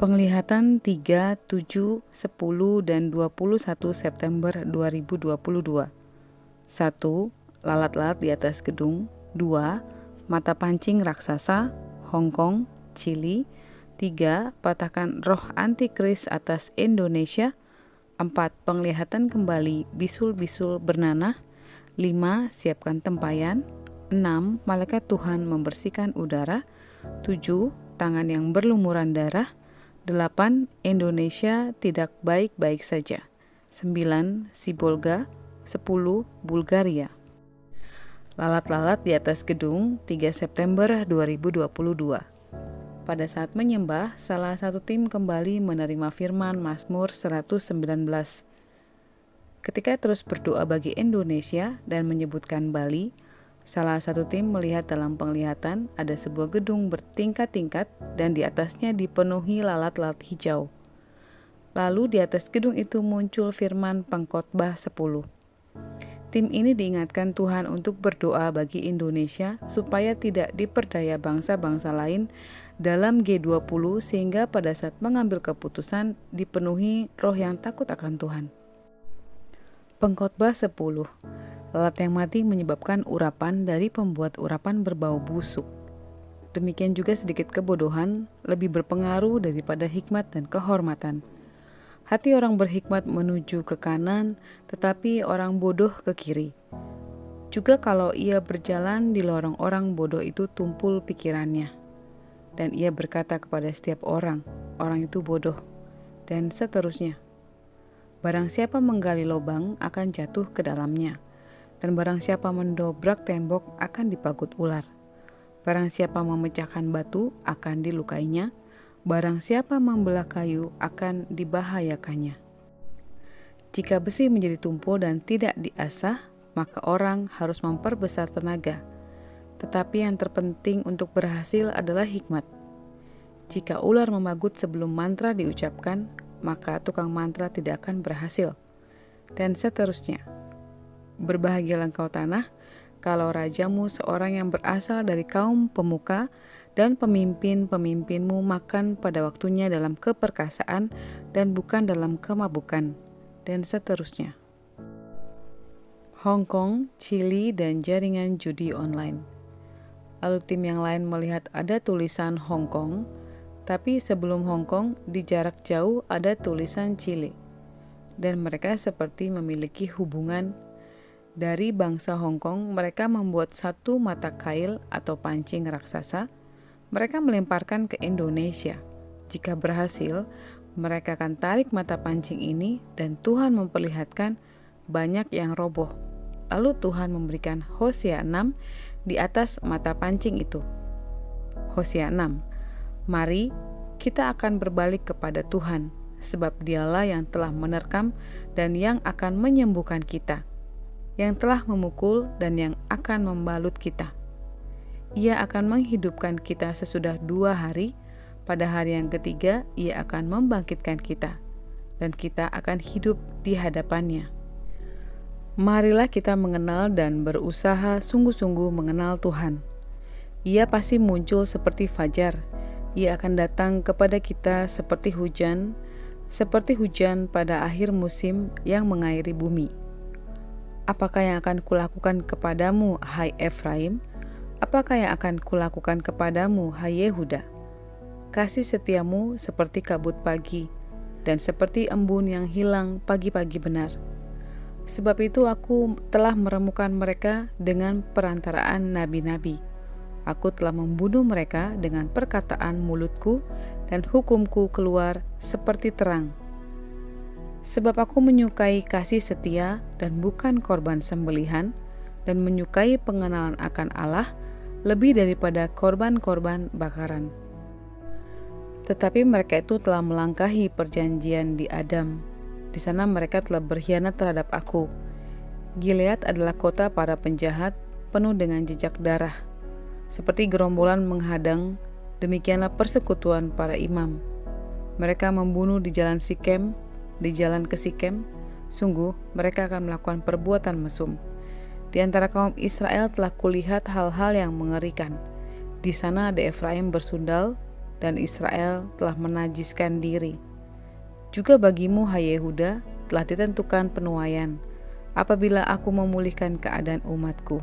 Penglihatan 3, 7, 10, dan 21 September 2022. 1. Lalat-lalat di atas gedung. 2. Mata pancing raksasa, Hong Kong, Chili. 3. Patahkan roh antikris atas Indonesia. 4. Penglihatan kembali bisul-bisul bernanah. 5. Siapkan tempayan. 6. Malaikat Tuhan membersihkan udara. 7. Tangan yang berlumuran darah. 8. Indonesia tidak baik-baik saja. 9. Sibolga. 10. Bulgaria. Lalat-lalat di atas gedung 3 September 2022. Pada saat menyembah, salah satu tim kembali menerima firman Mazmur 119. Ketika terus berdoa bagi Indonesia dan menyebutkan Bali, salah satu tim melihat dalam penglihatan ada sebuah gedung bertingkat-tingkat dan di atasnya dipenuhi lalat-lalat hijau. Lalu di atas gedung itu muncul firman Pengkhotbah 10. Tim ini diingatkan Tuhan untuk berdoa bagi Indonesia supaya tidak diperdaya bangsa-bangsa lain dalam G20 sehingga pada saat mengambil keputusan dipenuhi roh yang takut akan Tuhan. Pengkhotbah 10. Lalat yang mati menyebabkan urapan dari pembuat urapan berbau busuk. Demikian juga sedikit kebodohan lebih berpengaruh daripada hikmat dan kehormatan. Hati orang berhikmat menuju ke kanan, tetapi orang bodoh ke kiri. Juga kalau ia berjalan di lorong orang bodoh itu tumpul pikirannya. Dan ia berkata kepada setiap orang itu bodoh, dan seterusnya. Barang siapa menggali lubang akan jatuh ke dalamnya, dan barang siapa mendobrak tembok akan dipagut ular. Barang siapa memecahkan batu akan dilukainya, barang siapa membelah kayu akan dibahayakannya. Jika besi menjadi tumpul dan tidak diasah, maka orang harus memperbesar tenaga. Tetapi yang terpenting untuk berhasil adalah hikmat. Jika ular memagut sebelum mantra diucapkan, maka tukang mantra tidak akan berhasil. Dan seterusnya. Berbahagialah engkau tanah, kalau rajamu seorang yang berasal dari kaum pemuka dan pemimpin-pemimpinmu makan pada waktunya dalam keperkasaan dan bukan dalam kemabukan. Dan seterusnya. Hong Kong, Chili, dan jaringan judi online. Lalu tim yang lain melihat ada tulisan Hong Kong, tapi sebelum Hong Kong di jarak jauh ada tulisan Chili. Dan mereka seperti memiliki hubungan. Dari bangsa Hong Kong, mereka membuat satu mata kail atau pancing raksasa. Mereka melemparkan ke Indonesia. Jika berhasil, mereka akan tarik mata pancing ini dan Tuhan memperlihatkan banyak yang roboh. Lalu Tuhan memberikan Hosea 6 di atas mata pancing itu. Hosea 6. Mari kita akan berbalik kepada Tuhan, sebab Dialah yang telah menerkam dan yang akan menyembuhkan kita, yang telah memukul dan yang akan membalut kita. Ia akan menghidupkan kita sesudah 2 hari, pada hari yang ketiga ia akan membangkitkan kita, dan kita akan hidup di hadapannya. Marilah kita mengenal dan berusaha sungguh-sungguh mengenal Tuhan. Ia pasti muncul seperti fajar. Ia akan datang kepada kita seperti hujan pada akhir musim yang mengairi bumi. Apakah yang akan kulakukan kepadamu, hai Efraim? Apakah yang akan kulakukan kepadamu, hai Yehuda? Kasih setiamu seperti kabut pagi, dan seperti embun yang hilang pagi-pagi benar. Sebab itu aku telah meremukan mereka dengan perantaraan nabi-nabi. Aku telah membunuh mereka dengan perkataan mulutku, dan hukumku keluar seperti terang. Sebab aku menyukai kasih setia dan bukan korban sembelihan, dan menyukai pengenalan akan Allah, lebih daripada korban-korban bakaran. Tetapi mereka itu telah melangkahi perjanjian di Adam. Di sana mereka telah berkhianat terhadap aku. Gilead adalah kota para penjahat, penuh dengan jejak darah. Seperti gerombolan menghadang, demikianlah persekutuan para imam. Mereka membunuh di jalan Sikem, di jalan ke Sikem. Sungguh, mereka akan melakukan perbuatan mesum. Di antara kaum Israel telah kulihat hal-hal yang mengerikan. Di sana ada Efraim bersundal, dan Israel telah menajiskan diri. Juga bagimu, hai Yehuda, telah ditentukan penuaian, apabila aku memulihkan keadaan umatku.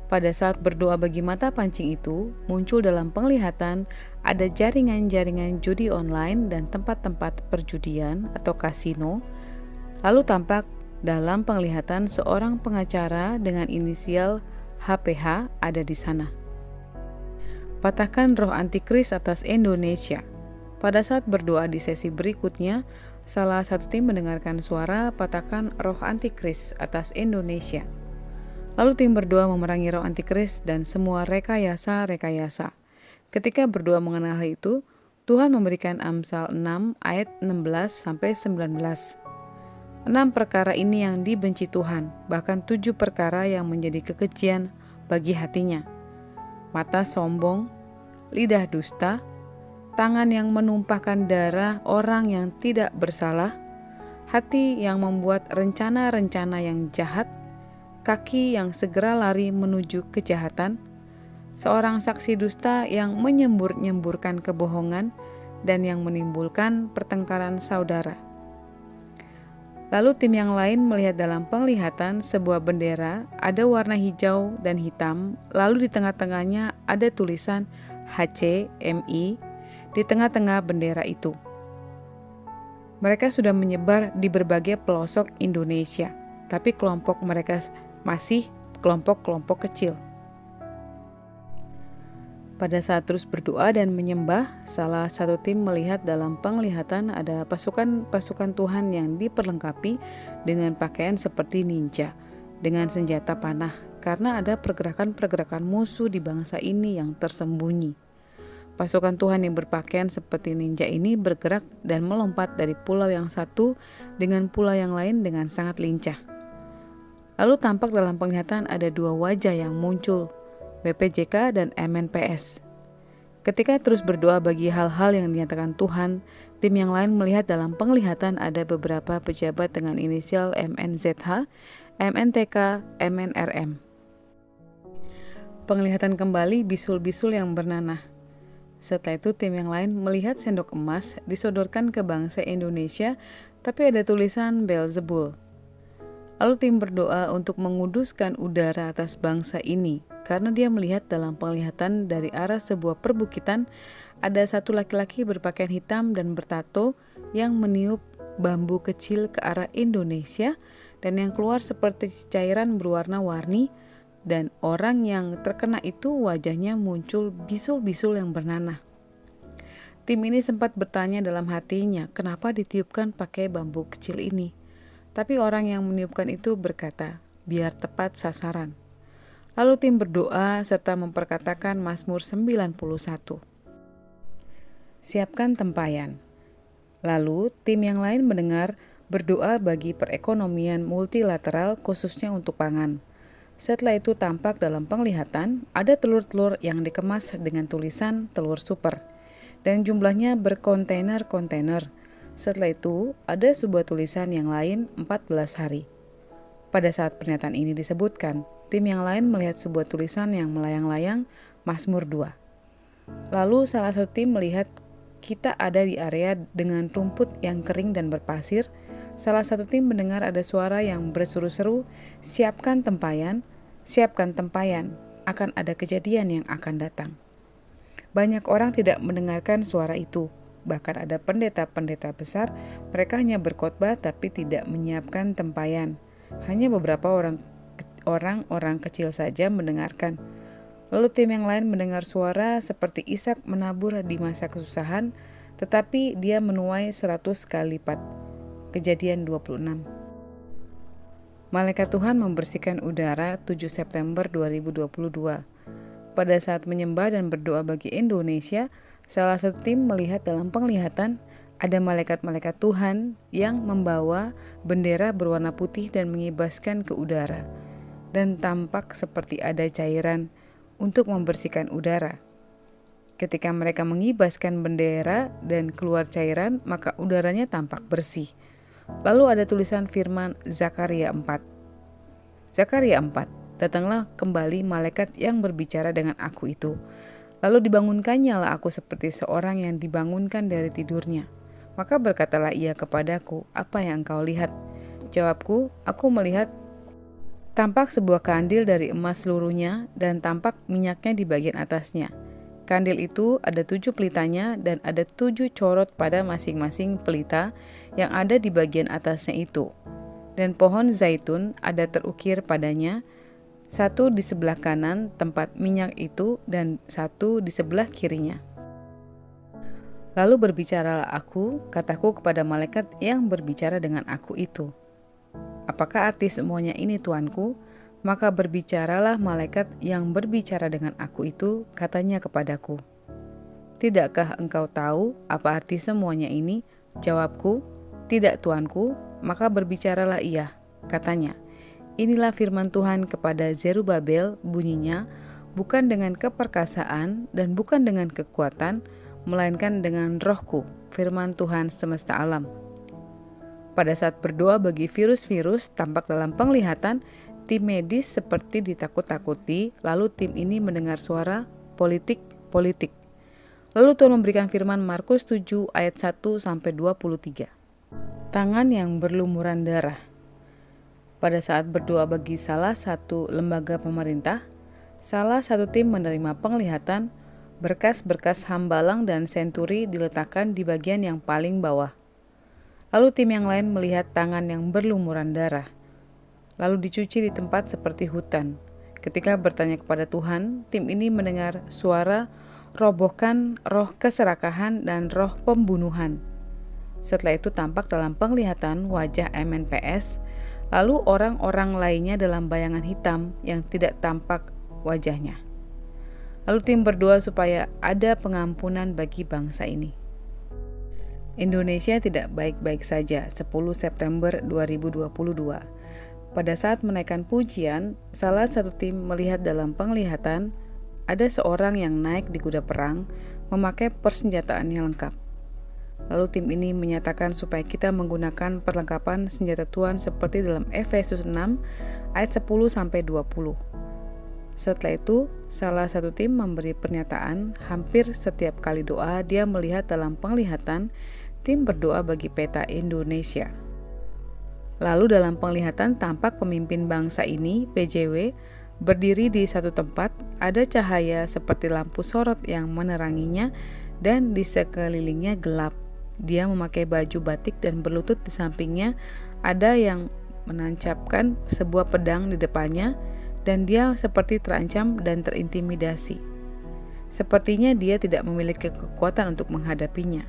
Pada saat berdoa bagi mata pancing itu, muncul dalam penglihatan ada jaringan-jaringan judi online dan tempat-tempat perjudian atau kasino. Lalu tampak dalam penglihatan seorang pengacara dengan inisial HPH ada di sana. Patahkan roh antikris atas Indonesia. Pada saat berdoa di sesi berikutnya, salah satu tim mendengarkan suara patahkan roh antikris atas Indonesia. Lalu tim berdoa memerangi roh antikris dan semua rekayasa-rekayasa. Ketika berdoa mengenal hal itu, Tuhan memberikan Amsal 6 ayat 16-19. 6 perkara ini yang dibenci Tuhan, bahkan 7 perkara yang menjadi kekejian bagi hatinya. Mata sombong, lidah dusta, tangan yang menumpahkan darah orang yang tidak bersalah, hati yang membuat rencana-rencana yang jahat, kaki yang segera lari menuju kejahatan, seorang saksi dusta yang menyembur-nyemburkan kebohongan dan yang menimbulkan pertengkaran saudara. Lalu tim yang lain melihat dalam penglihatan sebuah bendera ada warna hijau dan hitam, lalu di tengah-tengahnya ada tulisan HCMI di tengah-tengah bendera itu. Mereka sudah menyebar di berbagai pelosok Indonesia, tapi kelompok mereka masih kelompok-kelompok kecil. Pada saat terus berdoa dan menyembah, salah satu tim melihat dalam penglihatan ada pasukan-pasukan Tuhan yang diperlengkapi dengan pakaian seperti ninja, dengan senjata panah, karena ada pergerakan-pergerakan musuh di bangsa ini yang tersembunyi. Pasukan Tuhan yang berpakaian seperti ninja ini bergerak dan melompat dari pulau yang satu dengan pulau yang lain dengan sangat lincah. Lalu tampak dalam penglihatan ada 2 wajah yang muncul, BPJK dan MNPS. Ketika terus berdoa bagi hal-hal yang dinyatakan Tuhan, tim yang lain melihat dalam penglihatan ada beberapa pejabat dengan inisial MNZH, MNTK, MNRM. Penglihatan kembali bisul-bisul yang bernanah. Setelah itu tim yang lain melihat sendok emas disodorkan ke bangsa Indonesia, tapi ada tulisan Beelzebul. Lalu tim berdoa untuk menguduskan udara atas bangsa ini, karena dia melihat dalam penglihatan dari arah sebuah perbukitan ada satu laki-laki berpakaian hitam dan bertato yang meniup bambu kecil ke arah Indonesia dan yang keluar seperti cairan berwarna-warni, dan orang yang terkena itu wajahnya muncul bisul-bisul yang bernanah. Tim ini sempat bertanya dalam hatinya kenapa ditiupkan pakai bambu kecil ini. Tapi orang yang meniupkan itu berkata, biar tepat sasaran. Lalu tim berdoa serta memperkatakan Mazmur 91. Siapkan tempayan. Lalu tim yang lain mendengar berdoa bagi perekonomian multilateral khususnya untuk pangan. Setelah itu tampak dalam penglihatan ada telur-telur yang dikemas dengan tulisan telur super dan jumlahnya berkontainer-kontainer. Setelah itu ada sebuah tulisan yang lain 14 hari. Pada saat pernyataan ini disebutkan, tim yang lain melihat sebuah tulisan yang melayang-layang Mazmur 2. Lalu salah satu tim melihat kita ada di area dengan rumput yang kering dan berpasir. Salah satu tim mendengar ada suara yang berseru-seru, siapkan tempayan, akan ada kejadian yang akan datang. Banyak orang tidak mendengarkan suara itu. Bahkan ada pendeta-pendeta besar, mereka hanya berkhotbah tapi tidak menyiapkan tempayan. Hanya beberapa orang kecil saja mendengarkan. Lalu tim yang lain mendengar suara seperti Ishak menabur di masa kesusahan, tetapi dia menuai 100 kali lipat. Kejadian 26. Malaikat Tuhan membersihkan udara 7 September 2022. Pada saat menyembah dan berdoa bagi Indonesia, salah satu tim melihat dalam penglihatan ada malaikat-malaikat Tuhan yang membawa bendera berwarna putih dan mengibaskan ke udara, dan tampak seperti ada cairan untuk membersihkan udara. Ketika mereka mengibaskan bendera dan keluar cairan, maka udaranya tampak bersih. Lalu ada tulisan firman Zakaria 4. Zakaria 4. Datanglah kembali malaikat yang berbicara dengan aku itu. Lalu dibangunkannya lah aku seperti seorang yang dibangunkan dari tidurnya. Maka berkatalah ia kepadaku, apa yang engkau lihat? Jawabku, aku melihat tampak sebuah kandil dari emas seluruhnya dan tampak minyaknya di bagian atasnya. Kandil itu ada 7 pelitanya dan ada 7 corot pada masing-masing pelita yang ada di bagian atasnya itu. Dan pohon zaitun ada terukir padanya, satu di sebelah kanan tempat minyak itu dan satu di sebelah kirinya. Lalu berbicaralah aku, kataku kepada malaikat yang berbicara dengan aku itu. Apakah arti semuanya ini tuanku? Maka berbicaralah malaikat yang berbicara dengan aku itu, katanya kepadaku. Tidakkah engkau tahu apa arti semuanya ini? Jawabku, tidak tuanku. Maka berbicaralah ia, katanya. Inilah firman Tuhan kepada Zerubabel, bunyinya, bukan dengan keperkasaan dan bukan dengan kekuatan, melainkan dengan rohku, firman Tuhan semesta alam. Pada saat berdoa bagi virus-virus, tampak dalam penglihatan, tim medis seperti ditakut-takuti, lalu tim ini mendengar suara politik. Lalu Tuhan memberikan firman Markus 7 ayat 1-23. Tangan yang berlumuran darah. Pada saat berdoa bagi salah satu lembaga pemerintah, salah satu tim menerima penglihatan, berkas-berkas hambalang dan senturi diletakkan di bagian yang paling bawah. Lalu tim yang lain melihat tangan yang berlumuran darah, lalu dicuci di tempat seperti hutan. Ketika bertanya kepada Tuhan, tim ini mendengar suara robohkan roh keserakahan dan roh pembunuhan. Setelah itu tampak dalam penglihatan wajah MNPS, lalu orang-orang lainnya dalam bayangan hitam yang tidak tampak wajahnya. Lalu tim berdoa supaya ada pengampunan bagi bangsa ini. Indonesia tidak baik-baik saja. 10 September 2022. Pada saat menaikkan pujian, salah satu tim melihat dalam penglihatan ada seorang yang naik di kuda perang memakai persenjataan yang lengkap. Lalu tim ini menyatakan supaya kita menggunakan perlengkapan senjata Tuhan seperti dalam Efesus 6 ayat 10-20. Setelah itu, salah satu tim memberi pernyataan, hampir setiap kali doa dia melihat dalam penglihatan tim berdoa bagi peta Indonesia. Lalu dalam penglihatan tampak pemimpin bangsa ini, PJW, berdiri di satu tempat, ada cahaya seperti lampu sorot yang meneranginya dan di sekelilingnya gelap. Dia memakai baju batik dan berlutut di sampingnya ada yang menancapkan sebuah pedang di depannya dan dia seperti terancam dan terintimidasi. Sepertinya dia tidak memiliki kekuatan untuk menghadapinya.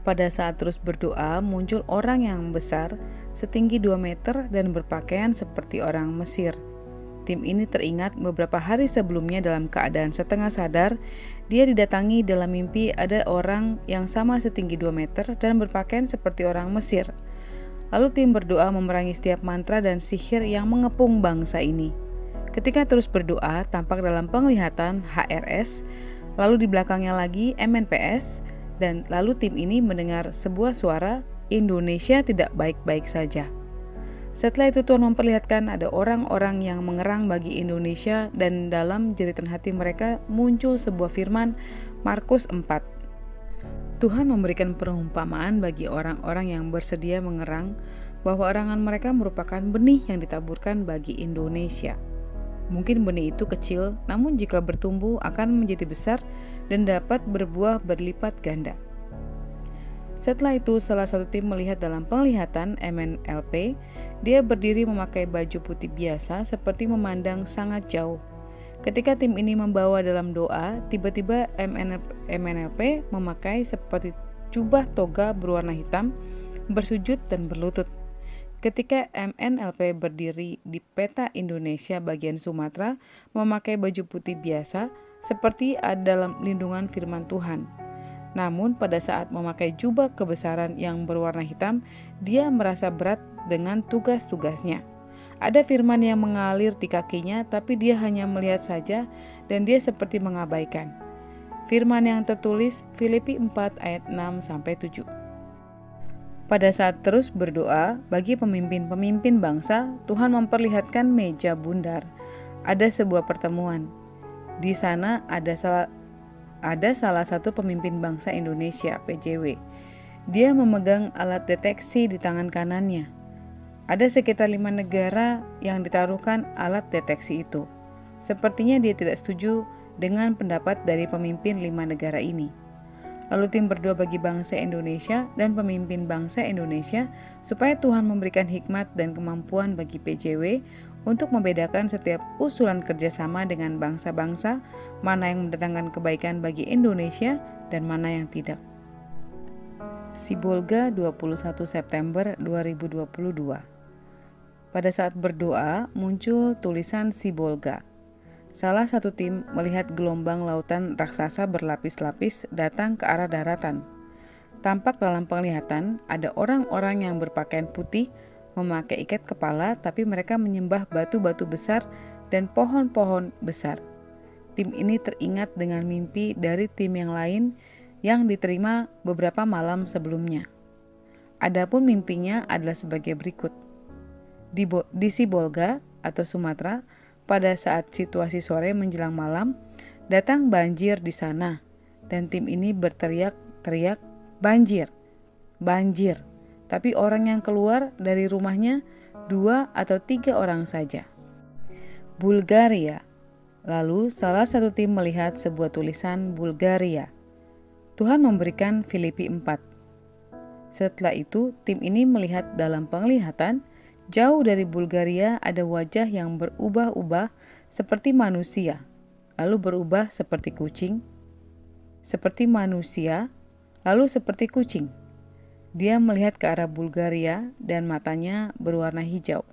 Pada saat terus berdoa, muncul orang yang besar setinggi 2 meter dan berpakaian seperti orang Mesir. Tim ini teringat beberapa hari sebelumnya dalam keadaan setengah sadar, dia didatangi dalam mimpi ada orang yang sama setinggi 2 meter dan berpakaian seperti orang Mesir. Lalu tim berdoa memerangi setiap mantra dan sihir yang mengepung bangsa ini. Ketika terus berdoa, tampak dalam penglihatan HRS, lalu di belakangnya lagi MNPS, dan lalu tim ini mendengar sebuah suara, Indonesia tidak baik-baik saja. Setelah itu Tuhan memperlihatkan ada orang-orang yang mengerang bagi Indonesia dan dalam jeritan hati mereka muncul sebuah firman Markus 4. Tuhan memberikan perumpamaan bagi orang-orang yang bersedia mengerang bahwa erangan mereka merupakan benih yang ditaburkan bagi Indonesia. Mungkin benih itu kecil, namun jika bertumbuh akan menjadi besar dan dapat berbuah berlipat ganda. Setelah itu, salah satu tim melihat dalam penglihatan MNLP, dia berdiri memakai baju putih biasa seperti memandang sangat jauh. Ketika tim ini membawa dalam doa, tiba-tiba MNLP memakai seperti jubah toga berwarna hitam, bersujud dan berlutut. Ketika MNLP berdiri di peta Indonesia bagian Sumatera, memakai baju putih biasa seperti ada dalam lindungan firman Tuhan. Namun pada saat memakai jubah kebesaran yang berwarna hitam, dia merasa berat dengan tugas-tugasnya. Ada firman yang mengalir di kakinya, tapi dia hanya melihat saja dan dia seperti mengabaikan. Firman yang tertulis Filipi 4 ayat 6-7. Pada saat terus berdoa bagi pemimpin-pemimpin bangsa, Tuhan memperlihatkan meja bundar. Ada sebuah pertemuan. Di sana ada salah satu pemimpin bangsa Indonesia, PJW. Dia memegang alat deteksi di tangan kanannya. Ada sekitar 5 negara yang ditaruhkan alat deteksi itu. Sepertinya dia tidak setuju dengan pendapat dari pemimpin 5 negara ini. Lalu tim berdoa bagi bangsa Indonesia dan pemimpin bangsa Indonesia supaya Tuhan memberikan hikmat dan kemampuan bagi PJW untuk membedakan setiap usulan kerjasama dengan bangsa-bangsa, mana yang mendatangkan kebaikan bagi Indonesia dan mana yang tidak. Sibolga 21 September 2022. Pada saat berdoa, muncul tulisan Sibolga. Salah satu tim melihat gelombang lautan raksasa berlapis-lapis datang ke arah daratan. Tampak dalam penglihatan ada orang-orang yang berpakaian putih, memakai ikat kepala, tapi mereka menyembah batu-batu besar dan pohon-pohon besar. Tim ini teringat dengan mimpi dari tim yang lain yang diterima beberapa malam sebelumnya. Adapun mimpinya adalah sebagai berikut. Di Sibolga atau Sumatera, pada saat situasi sore menjelang malam, datang banjir di sana, dan tim ini berteriak-teriak, "Banjir! Banjir!" Tapi orang yang keluar dari rumahnya 2 atau 3 orang saja. Bulgaria. Lalu salah satu tim melihat sebuah tulisan Bulgaria. Tuhan memberikan Filipi 4. Setelah itu, tim ini melihat dalam penglihatan, jauh dari Bulgaria ada wajah yang berubah-ubah seperti manusia, lalu berubah seperti kucing, seperti manusia, lalu seperti kucing. Dia melihat ke arah Bulgaria dan matanya berwarna hijau.